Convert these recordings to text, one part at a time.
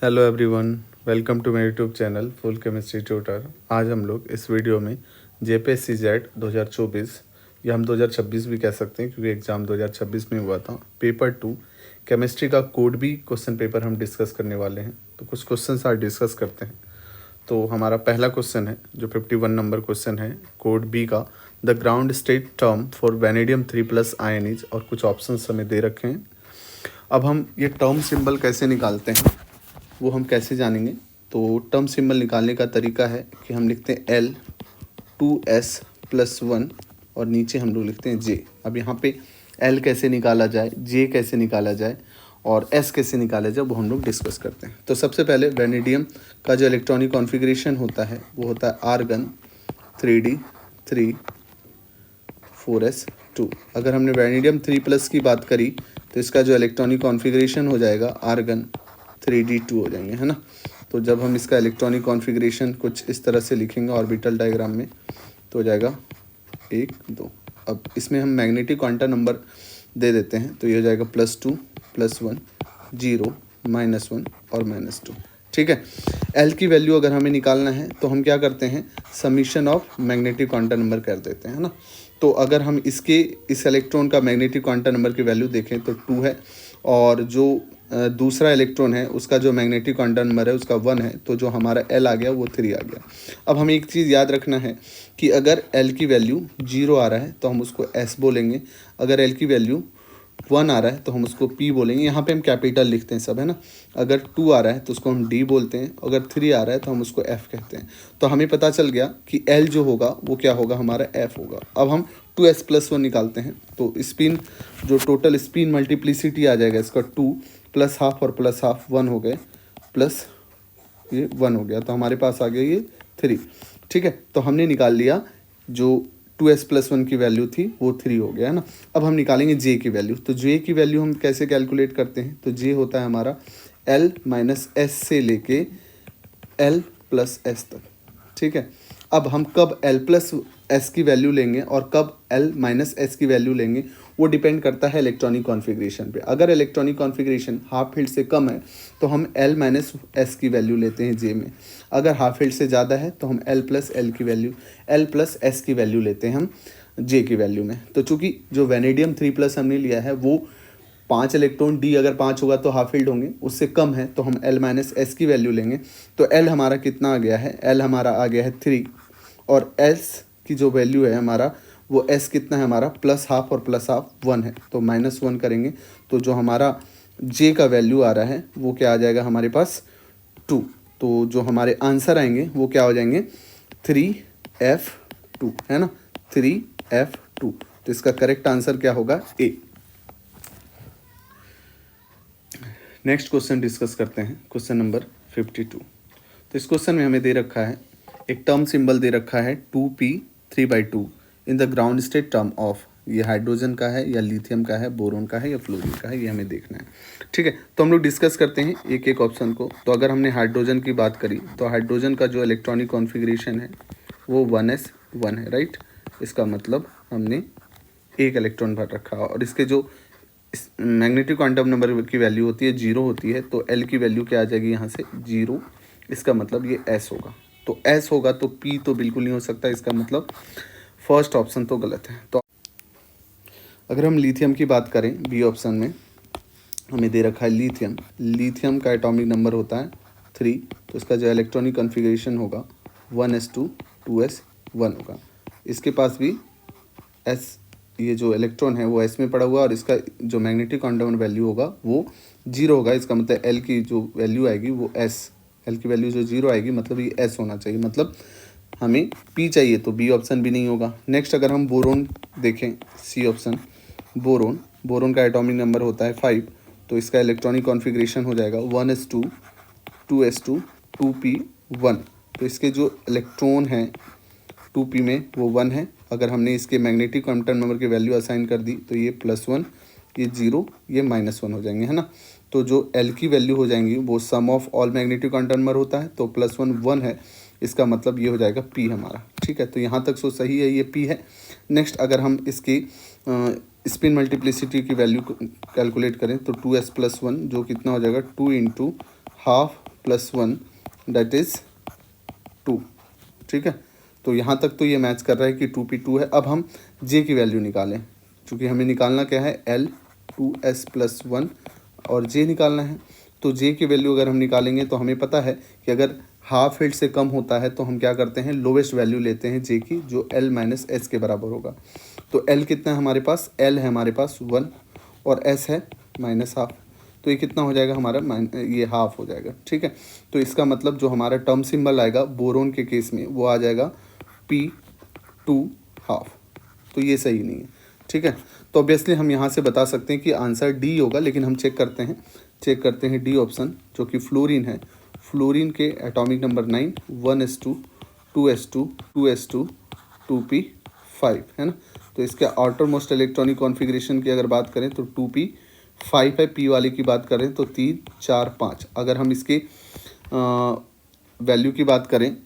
Hello everyone, welcome to मेरे YouTube channel full chemistry tutor. आज हम लोग इस वीडियो में जेपीएससी जेड 2024 या हम 2026 भी कह सकते हैं क्योंकि एग्ज़ाम 2026 में हुआ था, पेपर 2 केमिस्ट्री का कोड बी क्वेश्चन पेपर हम डिस्कस करने वाले हैं। तो कुछ क्वेश्चन आज डिस्कस करते हैं। तो हमारा पहला क्वेश्चन है जो 51 नंबर क्वेश्चन है कोड बी का, the ground state term for vanadium 3+ ion is, और कुछ ऑप्शंस हमें दे रखे हैं। अब हम ये टर्म सिंबल कैसे निकालते हैं वो हम कैसे जानेंगे। तो टर्म सिंबल निकालने का तरीका है कि हम लिखते हैं L 2s+1 और नीचे हम लोग लिखते हैं J। अब यहाँ पे L कैसे निकाला जाए, J कैसे निकाला जाए और S कैसे निकाला जाए वो हम लोग डिस्कस करते हैं। तो सबसे पहले वेनेडियम का जो इलेक्ट्रॉनिक कॉन्फ़िगरेशन होता है वो होता है आर्गन 3d3 4s2। अगर हमने वेनेडियम 3+ की बात करी तो इसका जो इलेक्ट्रॉनिक कॉन्फ़िगरेशन हो जाएगा आर्गन 3d2 हो जाएंगे, है ना। तो जब हम इसका इलेक्ट्रॉनिक कॉन्फ़िगरेशन कुछ इस तरह से लिखेंगे ऑर्बिटल डायग्राम में तो हो जाएगा 1 2। अब इसमें हम मैग्नेटिक क्वांटम नंबर दे देते हैं तो ये हो जाएगा +2 +1 0 -1 और -2। ठीक है। L की वैल्यू अगर हमें निकालना है तो हम क्या करते हैं, summation of magnetic quantum number कर देते हैं, है ना। तो अगर हम इस इलेक्ट्रॉन का मैग्नेटिक क्वांटम नंबर की वैल्यू देखें तो 2 है, और जो दूसरा इलेक्ट्रॉन है उसका जो मैग्नेटिक क्वांटम नंबर है उसका 1 है, तो जो हमारा L आ गया वो 3 आ गया। अब हमें एक चीज़ याद रखना है कि अगर L की वैल्यू 0 आ रहा है तो हम उसको S बोलेंगे, अगर L की वैल्यू 1 आ रहा है तो हम उसको P बोलेंगे। यहाँ पे हम कैपिटल लिखते हैं सब, है ना। अगर 2 आ रहा है तो उसको हम D बोलते हैं, अगर 3 आ रहा है तो हम उसको F कहते हैं। तो हमें पता चल गया कि L जो होगा वो क्या होगा, हमारा F होगा। अब हम 2s+1 निकालते हैं तो स्पिन जो टोटल स्पिन मल्टीप्लिसिटी आ जाएगा इसका 2 +½ और +½ 1 हो गए, प्लस ये 1 हो गया, तो हमारे पास आ गया ये 3। ठीक है, तो हमने निकाल लिया जो 2s+1 की वैल्यू थी वो 3 हो गया, है ना। अब हम निकालेंगे J की वैल्यू। तो J की वैल्यू हम कैसे कैलकुलेट करते हैं, तो J होता है हमारा L - S से लेके L + S तक। ठीक है। अब हम कब L + S की वैल्यू लेंगे और कब L - S की वैल्यू लेंगे वो डिपेंड करता है इलेक्ट्रॉनिक कॉन्फ़िगरेशन पे। अगर इलेक्ट्रॉनिक कॉन्फ़िगरेशन हाफ फील्ड से कम है तो हम L - S की वैल्यू लेते हैं J में। अगर हाफ फील्ड से ज़्यादा है तो हम L + S की वैल्यू लेते हैं हम J की वैल्यू में। तो चूँकि जो वेनेडियम 3+ हमने लिया है वो 5 इलेक्ट्रॉन, D अगर 5 होगा तो हाफ फील्ड होंगे, उससे कम है तो हम L - S की वैल्यू लेंगे। तो L हमारा कितना आ गया है, L हमारा आ गया है 3, और S की जो वैल्यू है हमारा वो S कितना है हमारा +½ और +½ 1 है, तो -1 करेंगे तो जो हमारा J का वैल्यू आ रहा है वो क्या आ जाएगा हमारे पास 2। तो जो हमारे आंसर आएंगे वो क्या हो जाएंगे 3f2, है ना, 3f2। तो इसका करेक्ट आंसर क्या होगा A। नेक्स्ट क्वेश्चन डिस्कस करते हैं, क्वेश्चन नंबर 52। तो इस क्वेश्चन में हमें दे रखा है, एक टर्म सिंबल दे रखा है 2p3/2 in the ground state term of, ये हाइड्रोजन का है या लिथियम का है, बोरोन का है या फ्लोरीन का है, ये हमें देखना है। ठीक है, तो हम लोग डिस्कस करते हैं एक एक ऑप्शन को। तो अगर हमने हाइड्रोजन की बात करी तो हाइड्रोजन का जो इलेक्ट्रॉनिक कॉन्फ़िगरेशन है वो 1s1 है, राइट। इसका मतलब हमने एक इलेक्ट्रॉन भर रखा, और इसके जो मैग्नेटिक क्वांटम नंबर की वैल्यू होती है 0 होती है, तो L की वैल्यू क्या आ जाएगी यहाँ से 0। इसका मतलब ये S होगा, तो S होगा तो P तो बिल्कुल नहीं हो सकता, इसका मतलब फर्स्ट ऑप्शन तो गलत है। तो अगर हम लिथियम की बात करें, बी ऑप्शन में हमें दे रखा है लिथियम, लिथियम का एटॉमिक नंबर होता है 3, तो इसका जो इलेक्ट्रॉनिक कॉन्फ़िगरेशन होगा 1s2 2s1 होगा। इसके पास भी S, ये जो इलेक्ट्रॉन है वो S में पड़ा हुआ है, और इसका जो मैग्नेटिक क्वांटम वैल्यू होगा वो 0 होगा। इसका मतलब L की जो वैल्यू आएगी वो S, L की वैल्यू जो 0 आएगी मतलब ये S होना चाहिए, मतलब हमें P चाहिए, तो B ऑप्शन भी नहीं होगा। नेक्स्ट अगर हम बोरोन देखें, C ऑप्शन, बोरोन, बोरोन का एटॉमिक नंबर होता है 5, तो इसका इलेक्ट्रॉनिक कॉन्फ़िगरेशन हो जाएगा 1s2 2s2 2p1। तो इसके जो इलेक्ट्रॉन हैं 2p में वो 1 है। अगर हमने इसके मैग्नेटिक क्वांटम नंबर की वैल्यू असाइन कर दी तो ये +1, ये 0, ये -1 हो जाएंगे, है ना। तो जो L की वैल्यू हो जाएंगी वो sum of all magnetic quantum number होता है, तो +1 1 है, इसका मतलब ये हो जाएगा P हमारा। ठीक है, तो यहाँ तक सो सही है, ये P है। नेक्स्ट अगर हम इसकी स्पिन मल्टीप्लिसिटी की वैल्यू कैलकुलेट करें तो 2s+1 जो कितना हो जाएगा 2 × ½ प्लस 1 दैट इज़ 2। ठीक है, तो यहाँ तक तो ये मैच कर रहा है कि 2p 2 है। अब हम j की वैल्यू निकालें, क्योंकि हमें निकालना क्या है, l 2s प्लस 1 और j निकालना है। तो j की वैल्यू अगर हम निकालेंगे तो हमें पता है कि अगर हाफ हेड से कम होता है तो हम क्या करते हैं, लोवेस्ट वैल्यू लेते हैं j की, जो l माइनस एच के बराबर होगा। तो l कितना है हमारे पास, l है हमारे पास 1 और s है माइनस हाफ, तो ये कितना हो जाएगा हमारा, ये हाफ हो जाएगा। ठीक है, तो इसका मतलब जो हमारा टर्म सिंबल आएगा बोरोन के केस में वो आ जाएगा P2 हाफ, तो ये सही नहीं है। ठीक है, तो ऑब्वियसली हम यहाँ से बता सकते हैं कि आंसर डी होगा, लेकिन हम चेक करते हैं डी ऑप्शन जो कि फ्लोरीन है। फ्लोरीन के atomic number 9, 1s2 2s2 2s2 2p5 है ना। तो इसके आउटर मोस्ट इलेक्ट्रॉनिक कॉन्फ़िगरेशन की अगर बात करें तो 2p5 है, p वाले की बात करें तो 3 4 5। अगर हम इसके वैल्यू की बात करें,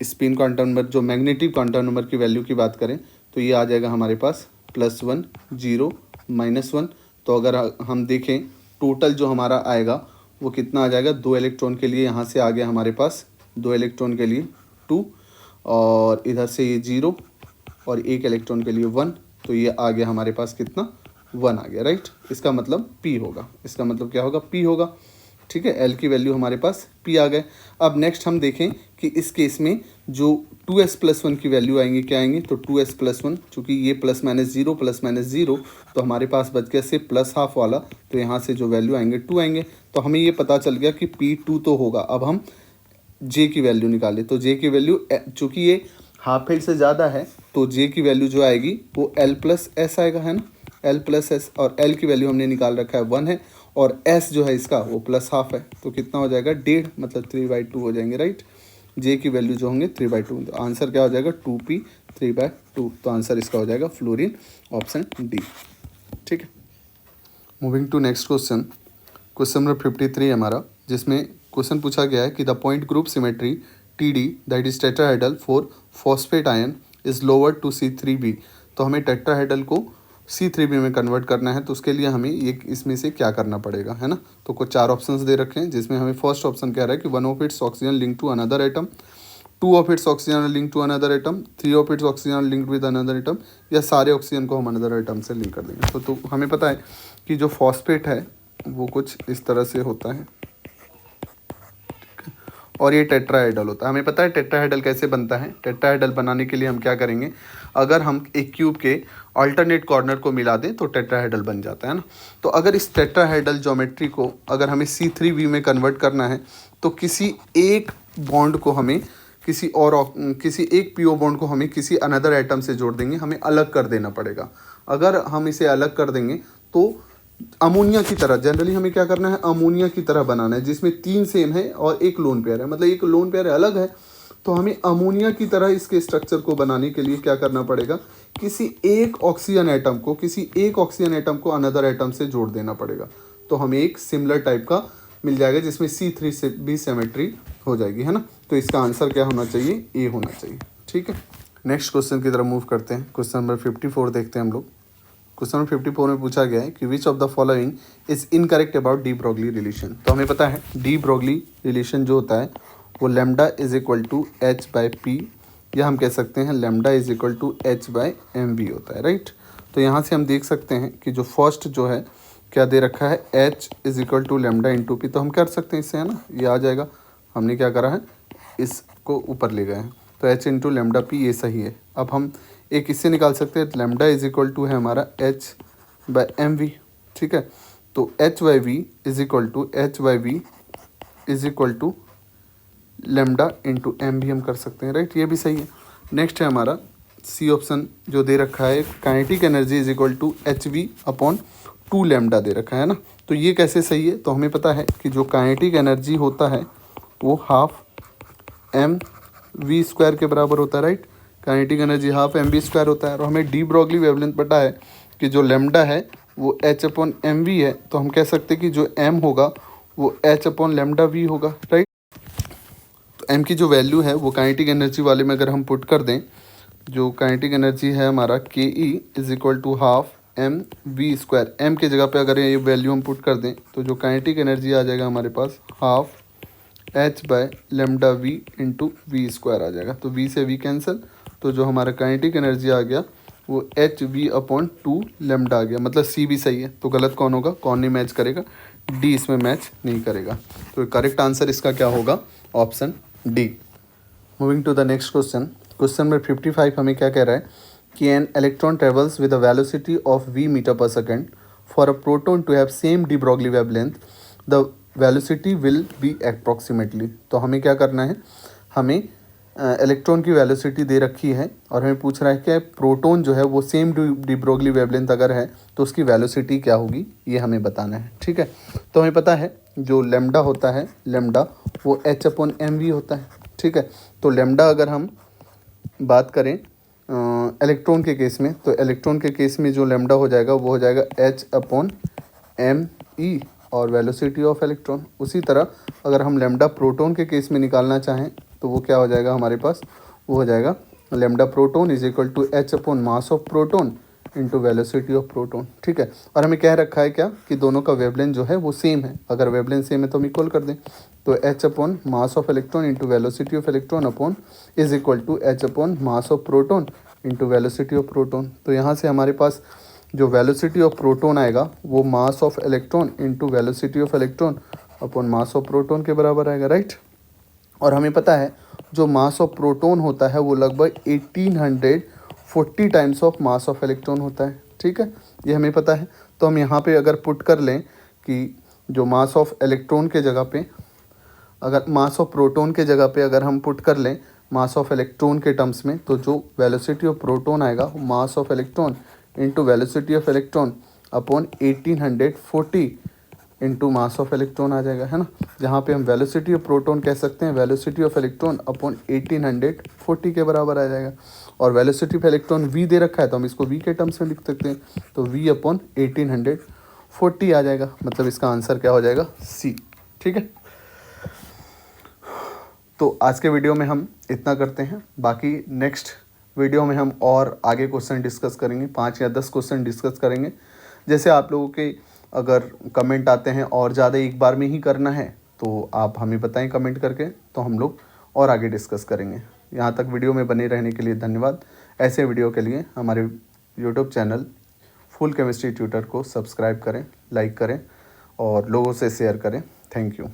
स्पिन क्वांटम नंबर जो मैग्नेटिक क्वांटम नंबर की वैल्यू की बात करें तो ये आ जाएगा हमारे पास +1 0 -1। तो अगर हम देखें टोटल जो हमारा आएगा वो कितना आ जाएगा, 2 इलेक्ट्रॉन के लिए यहाँ से आ गया हमारे पास, 2 इलेक्ट्रॉन के लिए 2 और इधर से ये 0 और 1 इलेक्ट्रॉन के लिए 1, तो ये आ गया हमारे पास कितना, 1 आ गया, राइट। इसका मतलब P होगा, इसका मतलब क्या होगा, P होगा। ठीक है, L की वैल्यू हमारे पास P आ गए। अब नेक्स्ट हम देखें कि इस केस में जो 2s प्लस 1 की वैल्यू आएंगी, क्या आएंगी, तो 2s प्लस 1, चूँकि ये प्लस माइनस जीरो तो हमारे पास बच गया से प्लस हाफ वाला, तो यहाँ से जो वैल्यू आएंगे 2 आएंगे। तो हमें ये पता चल गया कि P2 तो होगा। अब हम J की वैल्यू निकालें, तो J की वैल्यू चूँकि ये हाफ हेड से ज़्यादा है तो J की वैल्यू जो आएगी वो L प्लस एस आएगा, है ना, L प्लस एस, और L की वैल्यू हमने निकाल रखा है 1 है, और S जो है इसका वो प्लस हाफ है, तो कितना हो जाएगा, 1.5 मतलब 3/2 हो जाएंगे, राइट। J की वैल्यू जो होंगे 3/2, तो आंसर क्या हो जाएगा, 2p 3/2। तो आंसर इसका हो जाएगा फ्लोरीन, ऑप्शन डी। ठीक है, moving to next question, question number 53 हमारा, जिसमें क्वेश्चन पूछा गया है कि the point group symmetry TD that is tetrahedral for phosphate ion is lower to C3b। तो हमें टेट्राहेड्रल को C3b में कन्वर्ट करना है, तो उसके लिए हमें ये इसमें से क्या करना पड़ेगा, है ना। तो कुछ 4 ऑप्शंस दे रखे हैं, जिसमें हमें फर्स्ट ऑप्शन कह रहा है कि 1 of its oxygen link to another atom, 2 of its oxygen link to another atom, 3 of its oxygen link with another atom, या सारे ऑक्सीजन को हम अनदर एटम से लिंक कर देंगे। तो हमें पता है कि जो फॉस्फेट है वो कुछ इस तरह से होता है, और ये टेट्राहेड्रल होता है। हमें पता है टेट्राहेड्रल कैसे बनता है। टेट्राहेड्रल बनाने के लिए हम क्या करेंगे, अगर हम एक क्यूब के अल्टरनेट कॉर्नर को मिला दें तो टेट्राहेड्रल बन जाता है ना। तो अगर इस टेट्राहेड्रल ज्योमेट्री को अगर हमें C3b में कन्वर्ट करना है तो किसी एक बॉन्ड को हमें किसी एक पीओ बॉन्ड को हमें किसी अनदर एटम से जोड़ देंगे, हमें अलग कर देना पड़ेगा। अगर हम इसे अलग कर देंगे तो अमोनिया की तरह, जनरली हमें क्या करना है, अमोनिया की तरह बनाना है, जिसमें 3 सेम है और एक लोन पेयर है, मतलब एक लोन पेयर अलग है। तो हमें अमोनिया की तरह इसके स्ट्रक्चर को बनाने के लिए क्या करना पड़ेगा, किसी एक ऑक्सीजन एटम को अनदर एटम से जोड़ देना पड़ेगा। तो हमें एक सिमिलर टाइप का मिल जाएगा जिसमें C3 से भी सिमेट्री हो जाएगी, है ना। तो इसका आंसर क्या होना चाहिए, ए होना चाहिए। ठीक है, नेक्स्ट क्वेश्चन की तरफ मूव करते हैं। क्वेश्चन नंबर 54 देखते हैं हम लोग। क्वेश्चन नंबर 54 में पूछा गया है कि which of the following is incorrect about de Broglie relation. तो हमें पता है डी ब्रोगली रिलेशन जो होता है वो lambda is equal to H/P, या हम कह सकते हैं lambda is equal to H/mv होता है, राइट। तो यहाँ से हम देख सकते हैं कि जो फर्स्ट जो है क्या दे रखा है, H is equal to lambda into P। तो हम कर सकते हैं इससे, है ना, ये आ जाएगा। हमने क्या करा है, इसको ऊपर ले गए हैं, तो H इंटू लैम्डा P ये सही है। अब हम एक इससे निकाल सकते हैं, लैम्डा इज इक्वल टू है हमारा H/mv। ठीक है, तो H/v is equal to lambda into m भी हम कर सकते हैं, राइट, ये भी सही है। नेक्स्ट है हमारा सी ऑप्शन जो दे रखा है, kinetic energy is equal to HV/2 lambda दे रखा है ना। तो ये कैसे सही है, तो हमें पता है कि जो काइनेटिक एनर्जी होता है वो हाफ mv² के बराबर होता है, right. Kinetic energy half mv² होता है, और हमें डी ब्रोगली वेवलेंथ पता है कि जो लैम्डा है वो H/mv है। तो हम कह सकते हैं कि जो m होगा वो H/λv होगा, राइट। तो m की जो वैल्यू है वो काइनेटिक एनर्जी वाले में अगर हम पुट कर दें, जो काइनेटिक एनर्जी है हमारा Ke is equal to half mv², m की जगह पे अगर ये वैल्यू हम पुट कर दें तो जो काइनेटिक एनर्जी आ जाएगा हमारे पास half h by lambda V into V square आ जाएगा। तो v से v कैंसिल, तो जो हमारा काइनेटिक एनर्जी आ गया वो एच वी अपॉन 2 लेमडा आ गया। मतलब c भी सही है, तो गलत कौन होगा, कौन नहीं मैच करेगा, d इसमें मैच नहीं करेगा। तो करेक्ट आंसर इसका क्या होगा, option D. Moving to the next question. Question number 55 हमें क्या कह रहा है कि an electron travels with a velocity of v metre per second for a proton to have same de Broglie wavelength the velocity will be approximately. तो हमें क्या करना है, हमें इलेक्ट्रॉन की वेलोसिटी दे रखी है और हमें पूछ रहा है कि प्रोटॉन जो है वो सेम डी ब्रॉगली वेवलेंथ अगर है तो उसकी वेलोसिटी क्या होगी, ये हमें बताना है। ठीक है, तो हमें पता है जो लेमडा होता है, लेमडा वो h अपॉन एम वी होता है। ठीक है, तो लेमडा अगर हम बात करें इलेक्ट्रॉन के केस में, तो इलेक्ट्रॉन के केस में जो लेमडा हो जाएगा वो हो जाएगा h अपॉन एम ई और वेलोसिटी ऑफ इलेक्ट्रॉन। उसी तरह अगर हम लेमडा प्रोटॉन के केस में निकालना चाहें तो वो क्या हो जाएगा हमारे पास, वो हो जाएगा lambda proton is equal to h upon mass of proton into velocity of proton. ठीक है, और हमें कह रखा है क्या कि दोनों का वेवलेंथ जो है वो सेम है। अगर वेवलेंथ सेम है तो हम इक्वल कर दें, तो h upon mass of electron into velocity of electron upon is equal to h upon mass of proton into velocity of proton. तो यहाँ से हमारे पास जो वेलोसिटी ऑफ प्रोटॉन आएगा वो mass of electron into velocity of electron upon mass of proton के बराबर आएगा, राइट। और हमें पता है जो मास ऑफ प्रोटॉन होता है वो लगभग 1840 times of mass of electron होता है। ठीक है, ये हमें पता है। तो हम यहाँ पे अगर पुट कर लें कि जो मास ऑफ इलेक्ट्रॉन के जगह पे, अगर मास ऑफ प्रोटॉन के जगह पे अगर हम पुट कर लें मास ऑफ इलेक्ट्रॉन के टर्म्स में, तो जो वेलोसिटी ऑफ प्रोटॉन आएगा वो mass of electron into velocity of electron upon 1840 into mass of electron आ जाएगा, है ना। जहाँ पे हम वेलोसिटी ऑफ प्रोटॉन कह सकते हैं वेलोसिटी ऑफ इलेक्ट्रॉन अपॉन 1840 के बराबर आ जाएगा। और वेलोसिटी ऑफ इलेक्ट्रॉन v दे रखा है तो हम इसको v के टर्म्स में लिख सकते हैं, तो v अपॉन 1840 आ जाएगा। मतलब इसका आंसर क्या हो जाएगा, c। ठीक है, तो आज के वीडियो में हम इतना करते हैं। बाकी नेक्स्ट वीडियो में हम और आगे क्वेश्चन डिस्कस करेंगे, 5 या 10 क्वेश्चन डिस्कस करेंगे। जैसे आप लोगों के अगर कमेंट आते हैं और ज़्यादा एक बार में ही करना है तो आप हमें बताएं कमेंट करके, तो हम लोग और आगे डिस्कस करेंगे। यहाँ तक वीडियो में बने रहने के लिए धन्यवाद। ऐसे वीडियो के लिए हमारे YouTube channel full chemistry tutor को सब्सक्राइब करें, लाइक करें और लोगों से शेयर करें। Thank you.